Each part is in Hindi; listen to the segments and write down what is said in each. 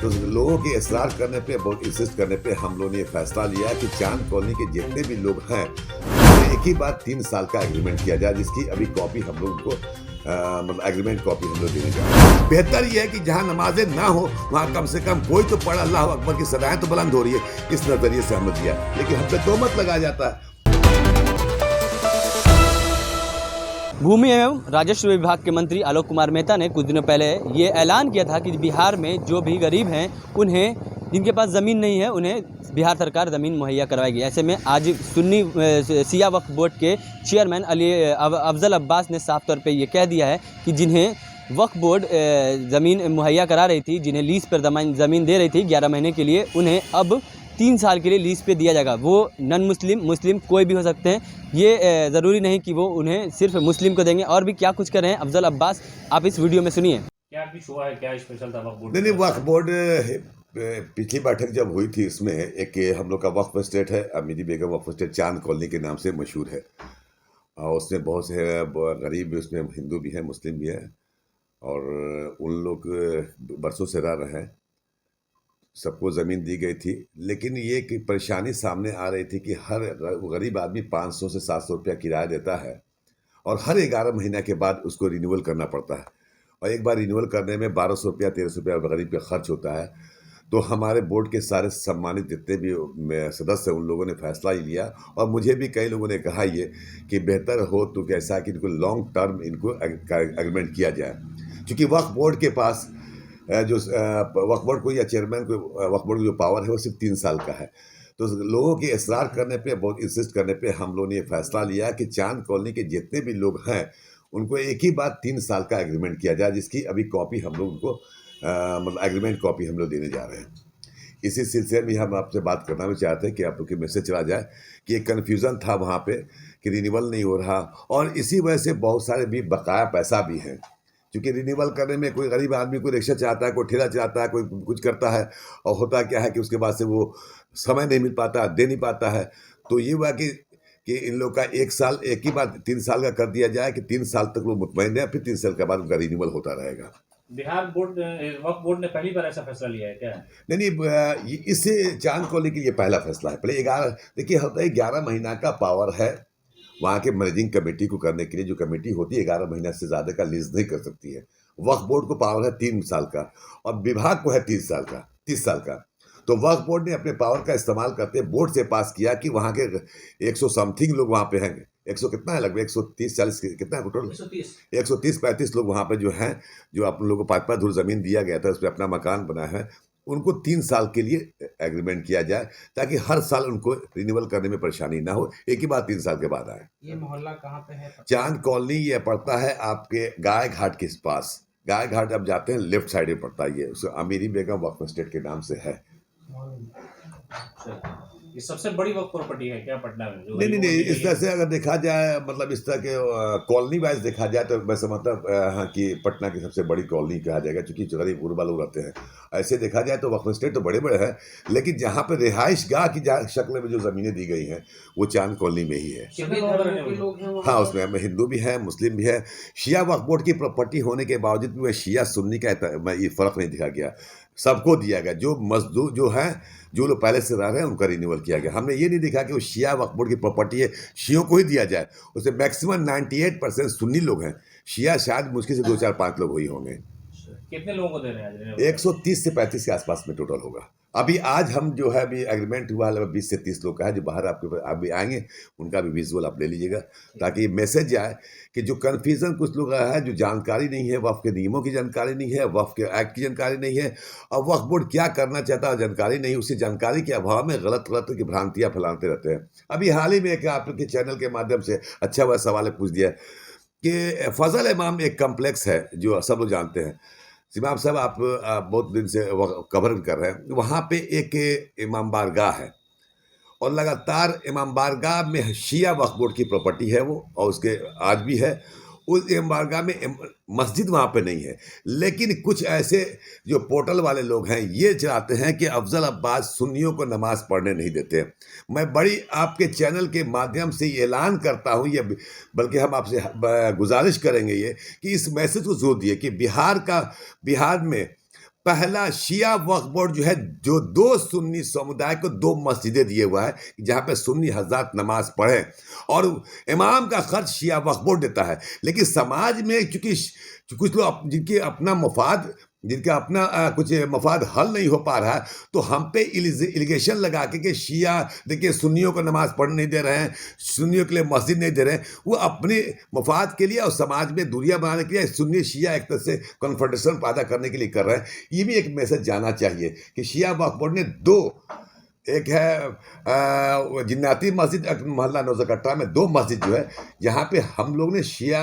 तो लोगों के इसरार करने पे, बहुत इंसिस्ट करने पे हम लोगों ने ये फैसला लिया कि चांद कॉलोनी के जितने भी लोग हैं एक ही बार 3 साल का एग्रीमेंट किया जाए, जिसकी अभी कॉपी हम लोग उनको मतलब एग्रीमेंट कॉपी हम लोग देने जा रहे हैं। बेहतर ये है कि जहाँ नमाजें ना हो वहाँ कम से कम कोई तो पढ़, अल्लाह अकबर की सदाएं तो बुलंद हो रही है, इस नजरिए से हमने दिया। लेकिन हम पे तोहमत लगाया जाता है। भूमि एवं राजस्व विभाग के मंत्री आलोक कुमार मेहता ने कुछ दिनों पहले ये ऐलान किया था कि बिहार में जो भी गरीब हैं, उन्हें जिनके पास ज़मीन नहीं है, उन्हें बिहार सरकार ज़मीन मुहैया करवाएगी। ऐसे में आज सुन्नी शिया वक्फ बोर्ड के चेयरमैन अफजल अब्बास ने साफ तौर पे ये कह दिया है कि जिन्हें वक्फ बोर्ड ज़मीन मुहैया करा रही थी, जिन्हें लीज़ पर ज़मीन दे रही थी 11 महीने के लिए, उन्हें अब 3 साल के लिए लीज़ पे दिया जाएगा। वो नॉन मुस्लिम, मुस्लिम कोई भी हो सकते हैं, ये ज़रूरी नहीं कि वो उन्हें सिर्फ मुस्लिम को देंगे। और भी क्या कुछ कर रहे हैं अफजल अब्बास, आप इस वीडियो में सुनिए। क्या कुछ हुआ है, क्या स्पेशल था वक्फ बोर्ड? नहीं, वक्फ बोर्ड पिछली बैठक जब हुई थी, इसमें एक हम लोग का वक्फ स्टेट है, अमीरी बेगम वक्फ स्टेट चांद कॉलोनी के नाम से मशहूर है, और उसमें बहुत से गरीब भी, उसमें हिंदू भी हैं, मुस्लिम भी हैं, और उन लोग बरसों से रह रहे हैं। सबको ज़मीन दी गई थी, लेकिन ये कि परेशानी सामने आ रही थी कि हर गरीब आदमी 500 से 700 रुपया किराया देता है, और हर 11 महीने के बाद उसको रिन्यूअल करना पड़ता है, और एक बार रिन्यूअल करने में 1200 रुपया 1300 रुपया गरीब का खर्च होता है। तो हमारे बोर्ड के सारे सम्मानित जितने भी सदस्य हैं, उन लोगों ने फैसला ही लिया, और मुझे भी कई लोगों ने कहा ये कि बेहतर हो तो कैसा कि इनको लॉन्ग टर्म इनको एग्रीमेंट किया जाए, क्योंकि वक्फ बोर्ड के पास जो वक्फ बोर्ड को या चेयरमैन को वक्फ बोर्ड की जो पावर है वो सिर्फ 3 साल का है। तो लोगों के इसरार करने पे, बहुत इंसिस्ट करने पे हम लोगों ने ये फैसला लिया कि चांद कॉलोनी के जितने भी लोग हैं उनको एक ही बार 3 साल का एग्रीमेंट किया जाए, जिसकी अभी कॉपी हम लोग उनको मतलब एग्रीमेंट कॉपी हम लोग देने जा रहे हैं। इसी सिलसिले में हम आपसे बात करना भी चाहते हैं कि आप लोग के मैसेज चला जाए कि एक कन्फ्यूज़न था वहाँ पे कि रिन्यूअल नहीं हो रहा, और इसी वजह से बहुत सारे भी बकाया पैसा भी हैं, क्योंकि रिन्यूअल करने में कोई गरीब आदमी कोई रिक्शा चाहता है, कोई ठेला चाहता है, कोई कुछ करता है, और होता क्या है कि उसके बाद से वो समय नहीं मिल पाता, दे नहीं पाता है। तो ये हुआ कि इन लोग का 1 साल एक ही बार 3 साल का कर दिया जाए कि 3 साल तक वो मुतमईन है, फिर 3 साल के बाद उनका रिन्यूअल होता रहेगा। बिहार बोर्ड वक्फ बोर्ड ने पहली बार ऐसा फैसला लिया है क्या? नहीं, इससे चांद कॉलोनी के लिए पहला फैसला है। पहले 11 देखिए होता है, 11 महीना का पावर है वहाँ के मैनेजिंग कमेटी को करने के लिए। जो कमेटी होती है 11 महीना से ज़्यादा का लीज नहीं कर सकती है। वक्फ बोर्ड को पावर है 3 साल का, और विभाग को है 30 साल का। तो वक्फ बोर्ड ने अपने पावर का इस्तेमाल करते बोर्ड से पास किया कि वहाँ के 100 समथिंग लोग वहाँ पे हैं, 100 कितना है, लगभग 130-40 कितना है टोटल, 130-135 लोग वहाँ पे जो हैं, जो आप लोगों को 5-5 धुर ज़मीन दिया गया था, उस पर अपना मकान बना है, उनको 3 साल के लिए एग्रीमेंट किया जाए, ताकि हर साल उनको रिन्यूअल करने में परेशानी ना हो, एक ही बार 3 साल के बाद आए। ये मोहल्ला कहाँ पे है? चांद कॉलोनी ये पड़ता है आपके गाय घाट के पास। गाय घाट आप जाते हैं, लेफ्ट साइड में पड़ता है ये, उसको अमीरी बेगम वक्फ स्टेट के नाम से है। ये सबसे बड़ी वक्फ प्रॉपर्टी है क्या पटना में? नहीं, इस तरह से अगर देखा जाए, मतलब इस तरह के कॉलोनी वाइज देखा जाए तो मैं समझता हाँ कि पटना की सबसे बड़ी कॉलोनी कहा जाएगा, क्योंकि गरीब गुरबा लोग रहते हैं। ऐसे देखा जाए तो वक्फ स्टेट तो बड़े बड़े हैं, लेकिन जहाँ पर रिहाइश गाह की शक्ल में जो ज़मीनें दी गई हैं वो चांद कॉलोनी में ही है। हाँ, उसमें हिंदू भी है, मुस्लिम भी है। शिया वक्फ बोर्ड की प्रॉपर्टी होने के बावजूद भी शिया सुन्नी का ये फ़र्क नहीं दिखा गया, सबको दिया गया। जो मजदूर जो हैं, जो लोग पहले से रह रहे हैं, उनका रिन्यूअल किया गया। हमने ये नहीं देखा कि वो शिया वक्फ बोर्ड की प्रॉपर्टी है, शियों को ही दिया जाए। उससे मैक्सिमम 98% सुन्नी लोग हैं, शिया शायद मुश्किल से 2-4-5 लोग ही होंगे। कितने लोगों को दे रहे हैं? 130 से 35 के आसपास में टोटल होगा। अभी आज हम जो है अभी एग्रीमेंट हुआ है 20 से 30 लोग का है, जो बाहर आपके अभी आएंगे, उनका भी विजुअल आप ले लीजिएगा, ताकि मैसेज जाए कि जो कन्फ्यूज़न कुछ लोग है, जो जानकारी नहीं है, वक्फ के नियमों की जानकारी नहीं है, वक्फ के एक्ट की जानकारी नहीं है, और वक्फ बोर्ड क्या करना चाहता है जानकारी नहीं, उसी जानकारी के अभाव में गलत की भ्रांतियाँ फैलाते रहते हैं। अभी हाल ही में एक आपके चैनल के माध्यम से अच्छा वह सवाल पूछ दिया कि फजल इमाम एक कम्प्लेक्स है जो सब लोग जानते हैं। इमाम साहब आप बहुत दिन से कवर कर रहे हैं, वहाँ पे एक इमाम बारगाह है, और लगातार इमाम बारगाह में शिया वक्फ बोर्ड की प्रॉपर्टी है वो, और उसके आज भी है। उस इमाम बारगाह में मस्जिद वहाँ पे नहीं है, लेकिन कुछ ऐसे जो पोर्टल वाले लोग हैं ये चाहते हैं कि अफजल अब्बास सुन्नियों को नमाज पढ़ने नहीं देते। मैं बड़ी आपके चैनल के माध्यम से ऐलान करता हूँ, ये बल्कि हम आपसे गुजारिश करेंगे ये कि इस मैसेज को जोर दिए कि बिहार में पहला शिया वक्फ बोर्ड जो है, जो 2 सुन्नी समुदाय को 2 मस्जिदें दिए हुआ है जहाँ पे सुन्नी हजरात नमाज पढ़े, और इमाम का खर्च शिया वक्फ बोर्ड देता है। लेकिन समाज में चूंकि कुछ लोग जिनका अपना कुछ मफाद हल नहीं हो पा रहा है, तो हम पे इलिगेशन लगा के कि शिया देखिए सुन्नियों को नमाज पढ़ने नहीं दे रहे हैं, सुन्नियों के लिए मस्जिद नहीं दे रहे हैं, वो अपने मफाद के लिए और समाज में दूरियां बनाने के लिए सुन्नी शिया एक तरह से कन्फ्रंटेशन पैदा करने के लिए कर रहे हैं। ये भी एक मैसेज जाना चाहिए कि शिया वक्फ बोर्ड ने 2, एक है जिन्नाती मस्जिद मोहल्ला नौजकट्टा में 2 मस्जिद जो है, यहाँ पे हम लोग ने शिया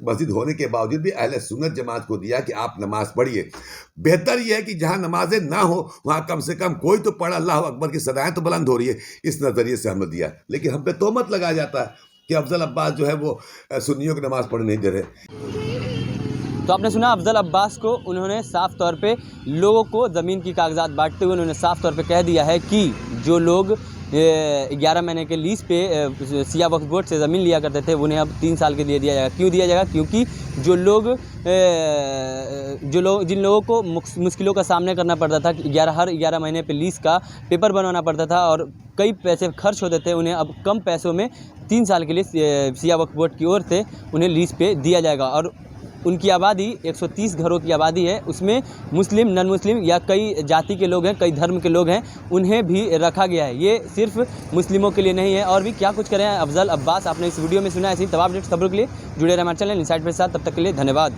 मस्जिद होने के बावजूद भी अहले सुन्नत जमात को दिया कि आप नमाज पढ़िए। बेहतर यह है कि जहाँ नमाजें ना हो वहाँ कम से कम कोई तो पढ़, अल्लाह अकबर की सदाएं तो बुलंद हो रही है, इस नज़रिए से हमने दिया। लेकिन हम पे तोहमत लगाया जाता है कि अफजल अब्बास जो है वो सुन्नियों की नमाज पढ़ने नहीं दे रहे। तो आपने सुना अफजल अब्बास को, उन्होंने साफ तौर पे लोगों को ज़मीन की कागजात बांटते हुए उन्होंने साफ तौर पे कह दिया है कि जो लोग 11 महीने के लीज पे शिया वक्फ बोर्ड से ज़मीन लिया करते थे उन्हें अब 3 साल के लिए दिया जाएगा। क्यों दिया जाएगा? क्योंकि जिन लोगों को मुश्किलों का सामना करना पड़ता था कि हर 11 महीने पे लीज का पेपर बनवाना पड़ता था और कई पैसे खर्च होते थे, उन्हें अब कम पैसों में 3 साल के लिए शिया वक्फ बोर्ड की ओर से उन्हें लीज पे दिया जाएगा। और उनकी आबादी 130 घरों की आबादी है, उसमें मुस्लिम, नॉन मुस्लिम या कई जाति के लोग हैं, कई धर्म के लोग हैं, उन्हें भी रखा गया है। ये सिर्फ मुस्लिमों के लिए नहीं है। और भी क्या कुछ करें अफजल अब्बास, आपने इस वीडियो में सुना है। ऐसी तमाम अपडेट्स खबरों के लिए जुड़े रहे हमारे चैनल इनसाइड के साथ। तब तक के लिए धन्यवाद।